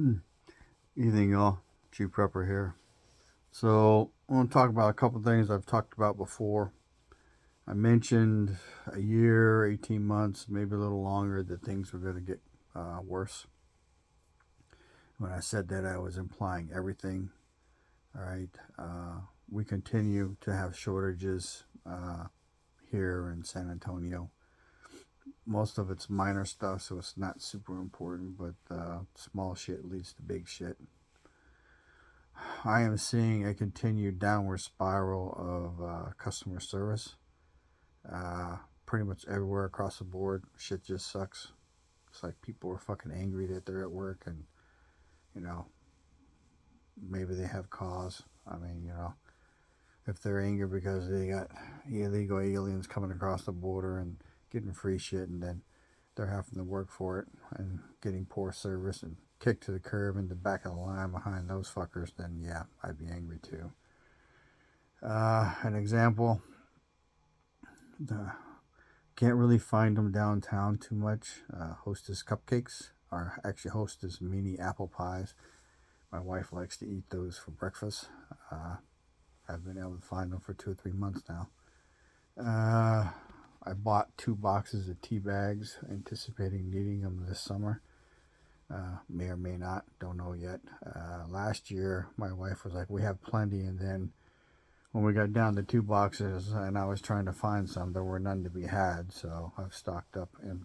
Evening, y'all. G Prepper here. So, I want to talk about a couple things I've talked about before. I mentioned a year, 18 months, maybe a little longer, that things were going to get worse. When I said that, I was implying everything. All right. We continue to have shortages here in San Antonio. Most of it's minor stuff, so it's not super important, but small shit leads to big shit. I am seeing a continued downward spiral of customer service. Pretty much everywhere across the board, shit just sucks. It's like people are fucking angry that they're at work, and you know, maybe they have cause. I mean, if they're angry because they got illegal aliens coming across the border and getting free shit, and then they're having to work for it and getting poor service and kicked to the curb in the back of the line behind those fuckers, then yeah, I'd be angry too. An example, can't really find them downtown too much. Hostess cupcakes, or actually Hostess mini apple pies. My wife likes to eat those for breakfast. I've been able to find them for 2 or 3 months now. I bought 2 boxes of tea bags, anticipating needing them this summer. May or may not, don't know yet. Last year, my wife was like, we have plenty, and then when we got down to 2 boxes and I was trying to find some, there were none to be had, so I've stocked up in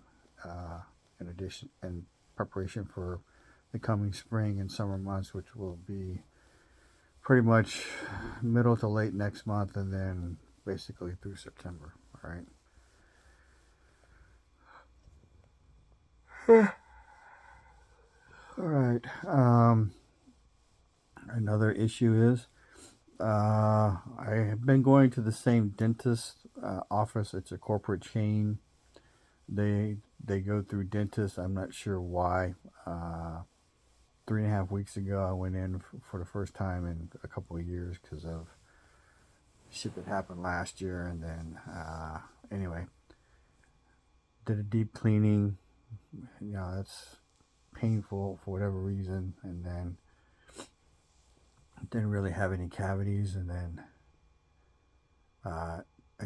addition, in preparation for the coming spring and summer months, which will be pretty much middle to late next month, and then basically through September. All right. All right. Another issue is I have been going to the same dentist office. It's a corporate chain. They go through dentists. I'm not sure why. 3.5 weeks ago, I went in for the first time in a couple of years because of shit that happened last year. And then, anyway, did a deep cleaning. That's painful for whatever reason. And then didn't really have any cavities. And then a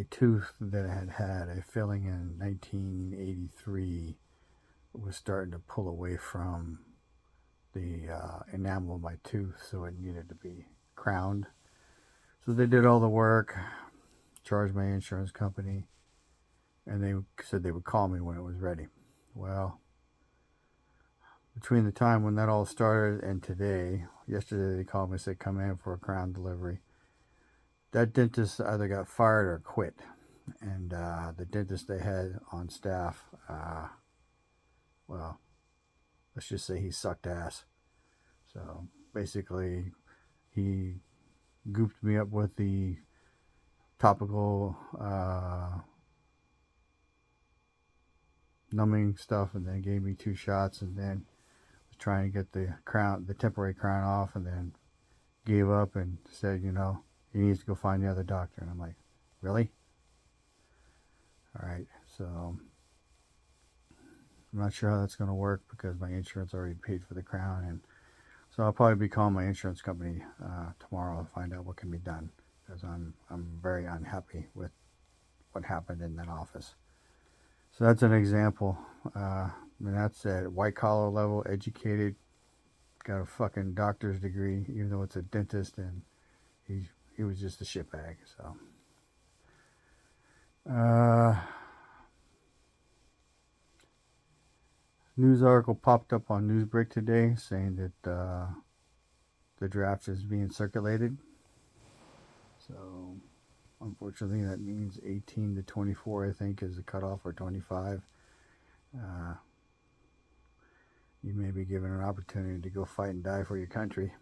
tooth that I had a filling in 1983 was starting to pull away from the enamel of my tooth, so it needed to be crowned. So they did all the work, charged my insurance company, and they said they would call me when it was ready. Well, between the time when that all started and today, yesterday they called me and said come in for a crown delivery. That dentist either got fired or quit, and the dentist they had on staff, well, let's just say he sucked ass. So basically, he gooped me up with the topical numbing stuff, and then gave me 2 shots, and then was trying to get the temporary crown off, and then gave up and said, he needs to go find the other doctor. And I'm like, really? All right, so I'm not sure how that's going to work because my insurance already paid for the crown, and so I'll probably be calling my insurance company tomorrow to find out what can be done, because I'm very unhappy with what happened in that office. So that's an example. That's at white collar level, educated, got a fucking doctor's degree, even though it's a dentist, and he was just a shitbag. So news article popped up on Newsbreak today saying that the draft is being circulated. So unfortunately, that means 18 to 24, I think, is the cutoff, or 25. You may be given an opportunity to go fight and die for your country.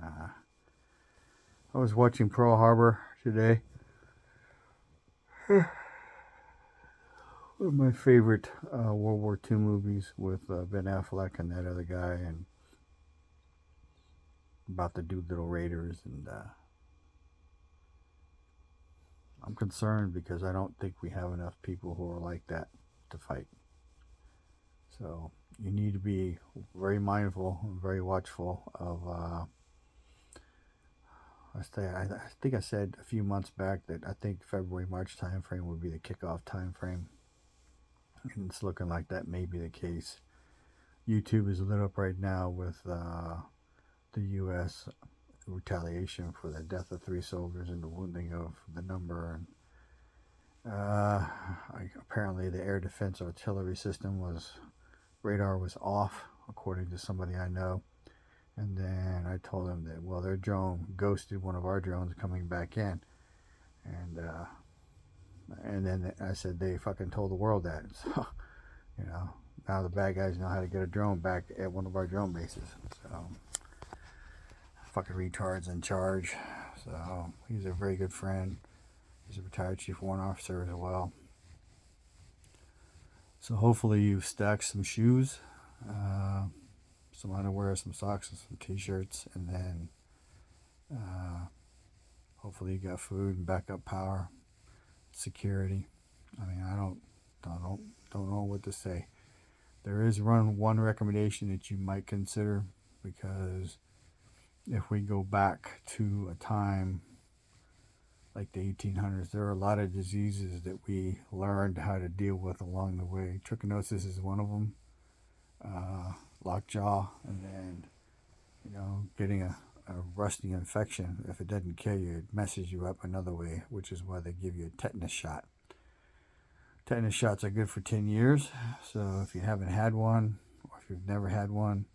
I was watching Pearl Harbor today. One of my favorite World War II movies, with Ben Affleck and that other guy, and about the Doolittle Raiders. And I'm concerned because I don't think we have enough people who are like that to fight. So you need to be very mindful and very watchful of. I think I said a few months back that I think February March time frame would be the kickoff time frame, and it's looking like that may be the case. YouTube is lit up right now with the U.S. retaliation for the death of 3 soldiers and the wounding of the number. And apparently, the air defense artillery system radar was off, according to somebody I know. And then I told them that, well, their drone ghosted one of our drones coming back in, and then I said they fucking told the world that. So, you know, now the bad guys know how to get a drone back at one of our drone bases. So, fucking retards in charge. So he's a very good friend. He's a retired chief warrant officer as well. So hopefully you've stacked some shoes, some underwear, some socks, and some t-shirts, and then hopefully you got food and backup power, security. I mean, I don't know what to say. There is one recommendation that you might consider, because if we go back to a time like the 1800s, there are a lot of diseases that we learned how to deal with along the way. Trichinosis is one of them, lockjaw, and then, you know, getting a rusty infection. If it doesn't kill you, it messes you up another way, which is why they give you a tetanus shot. Tetanus shots are good for 10 years, so if you haven't had one, or if you've never had one,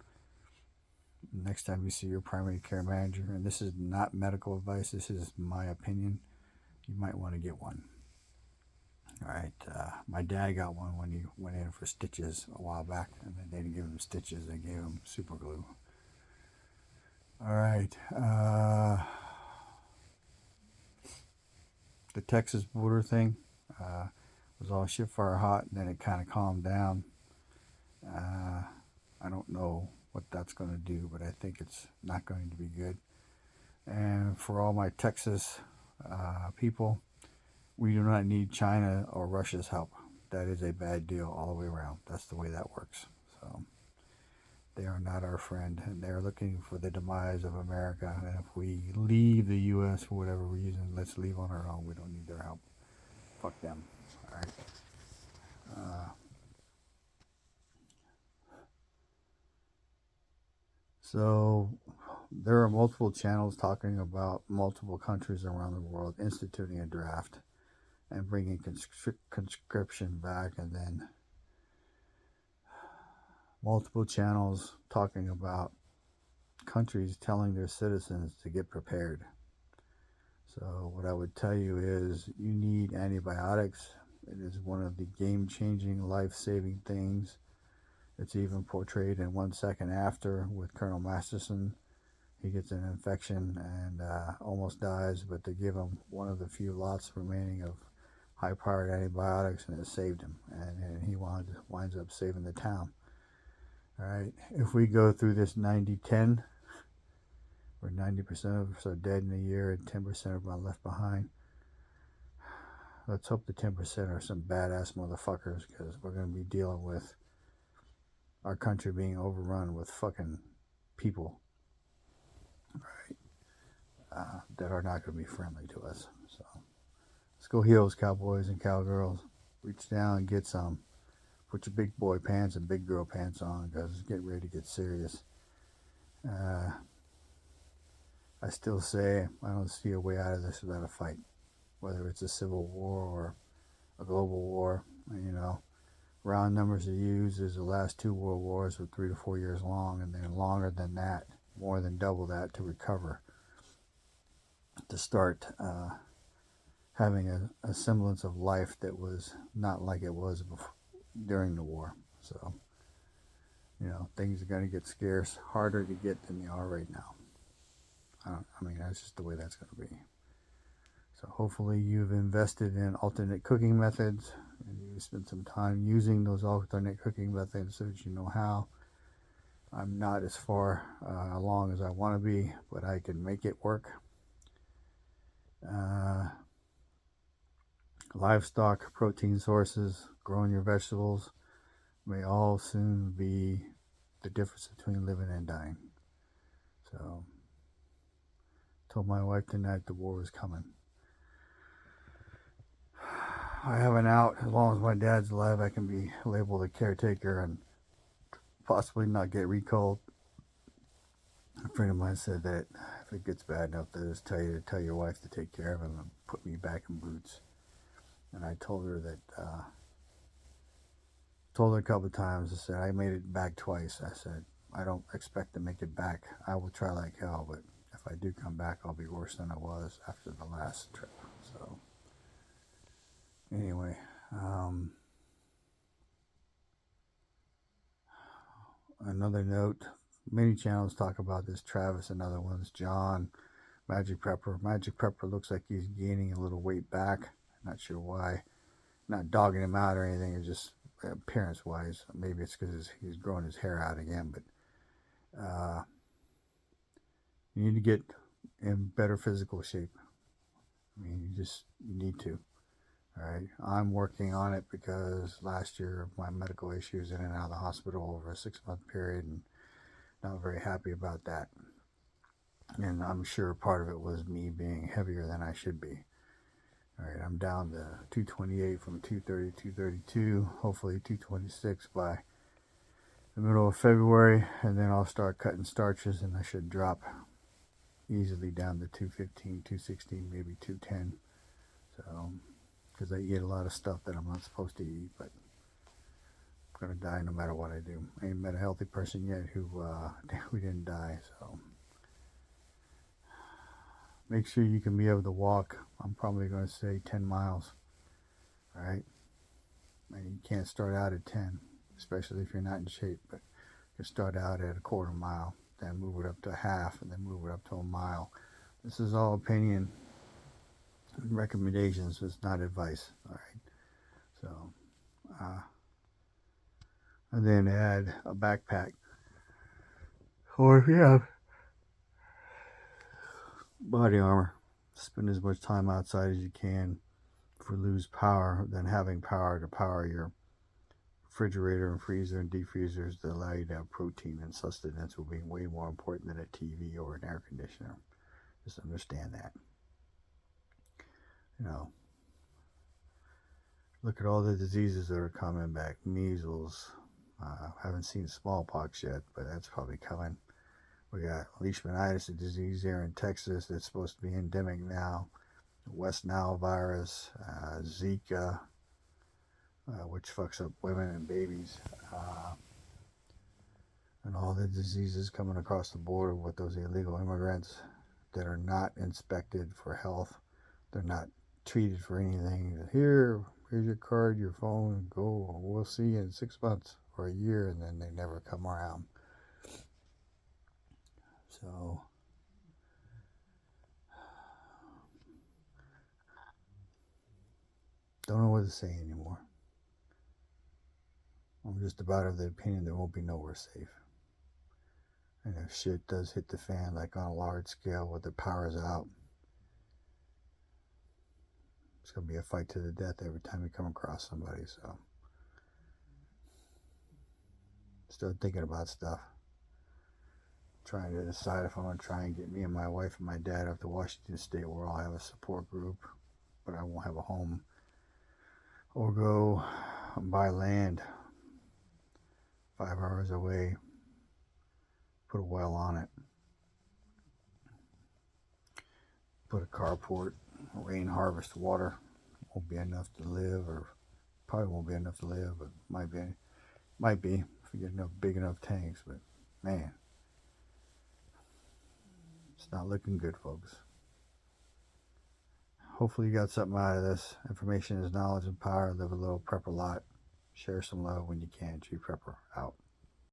next time you see your primary care manager, and this is not medical advice, this is my opinion, you might want to get one. All right, my dad got one when he went in for stitches a while back, and they didn't give him stitches, they gave him super glue. All right, the Texas border thing was all shit fire hot, and then it kind of calmed down. I don't know what that's going to do, but I think it's not going to be good. And for all my Texas people, we do not need China or Russia's help. That is a bad deal all the way around. That's the way that works. So they are not our friend, and they're looking for the demise of America. And if we leave the U.S. for whatever reason, let's leave on our own. We don't need their help. Fuck them. All right. So there are multiple channels talking about multiple countries around the world instituting a draft and bringing conscription back, and then multiple channels talking about countries telling their citizens to get prepared. So what I would tell you is you need antibiotics. It is one of the game-changing, life-saving things. It's even portrayed in 1 Second After with Colonel Masterson. He gets an infection and almost dies, but they give him one of the few lots remaining of high-powered antibiotics, and it saved him. And he winds up saving the town. All right, if we go through this 90-10, where 90% of us are dead in a year and 10% are left behind, let's hope the 10% are some badass motherfuckers, because we're going to be dealing with our country being overrun with fucking people, right, that are not going to be friendly to us. So let's go heels, cowboys and cowgirls. Reach down and get some. Put your big boy pants and big girl pants on, because it's getting ready to get serious. I still say I don't see a way out of this without a fight, whether it's a civil war or a global war. You know, round numbers are used as the last 2 world wars were 3 to 4 years long, and then longer than that, more than double that, to recover, to start having a semblance of life that was not like it was before, during the war. So, you know, things are going to get scarce, harder to get than they are right now. I mean, that's just the way that's going to be. So hopefully you've invested in alternate cooking methods, and you spend some time using those alternate cooking methods so that you know how. I'm not as far along as I want to be, but I can make it work. Livestock, protein sources, growing your vegetables, may all soon be the difference between living and dying. So, told my wife tonight the war was coming. I have an out. As long as my dad's alive, I can be labeled a caretaker and possibly not get recalled. A friend of mine said that if it gets bad enough, they'll just tell you to tell your wife to take care of him and put me back in boots. And I told her that, told her a couple of times, I said, I made it back twice. I said, I don't expect to make it back. I will try like hell, but if I do come back, I'll be worse than I was after the last trip. So, anyway, another note, many channels talk about this. Travis and other ones. John, Magic Prepper. Magic Prepper looks like he's gaining a little weight back. Not sure why. Not dogging him out or anything. It's just appearance wise. Maybe it's because he's growing his hair out again. But you need to get in better physical shape. I mean, you need to. All right. I'm working on it because last year of my medical issues in and out of the hospital over a 6-month period, and not very happy about that. And I'm sure part of it was me being heavier than I should be. All right, I'm down to 228 from 230, 232, hopefully 226 by the middle of February, and then I'll start cutting starches, and I should drop easily down to 215, 216, maybe 210. So, because I eat a lot of stuff that I'm not supposed to eat, but I'm gonna die no matter what I do. I ain't met a healthy person yet who we didn't die. So, make sure you can be able to walk. I'm probably going to say 10 miles. All right. And you can't start out at 10, especially if you're not in shape. But you can start out at a quarter mile, then move it up to half, and then move it up to a mile. This is all opinion and recommendations. It's not advice. All right. So, and then add a backpack. Or if you have body armor, spend as much time outside as you can. If we lose power, then having power to power your refrigerator and freezer and defreezers that allow you to have protein and sustenance will be way more important than a TV or an air conditioner. Just understand that. You know, look at all the diseases that are coming back. Measles. Haven't seen smallpox yet, but that's probably coming. We got leishmaniasis, a disease here in Texas that's supposed to be endemic now. West Nile virus, Zika, which fucks up women and babies, and all the diseases coming across the border with those illegal immigrants that are not inspected for health. They're not treated for anything. Here's your card, your phone, go. We'll see you in 6 months or a year, and then they never come around. So, don't know what to say anymore. I'm just about of the opinion there won't be nowhere safe. And if shit does hit the fan, like on a large scale where the power's out, it's going to be a fight to the death every time you come across somebody. So, start thinking about stuff. Trying to decide if I'm going to try and get me and my wife and my dad up to Washington State where I'll have a support group, but I won't have a home. Or go buy land 5 hours away, put a well on it, put a carport, rain harvest water. Won't be enough to live, or probably won't be enough to live, but might be if you get enough big enough tanks. But man, it's not looking good, folks. Hopefully you got something out of this. Information is knowledge and power. Live a little, prep a lot. Share some love when you can. G Prepper out.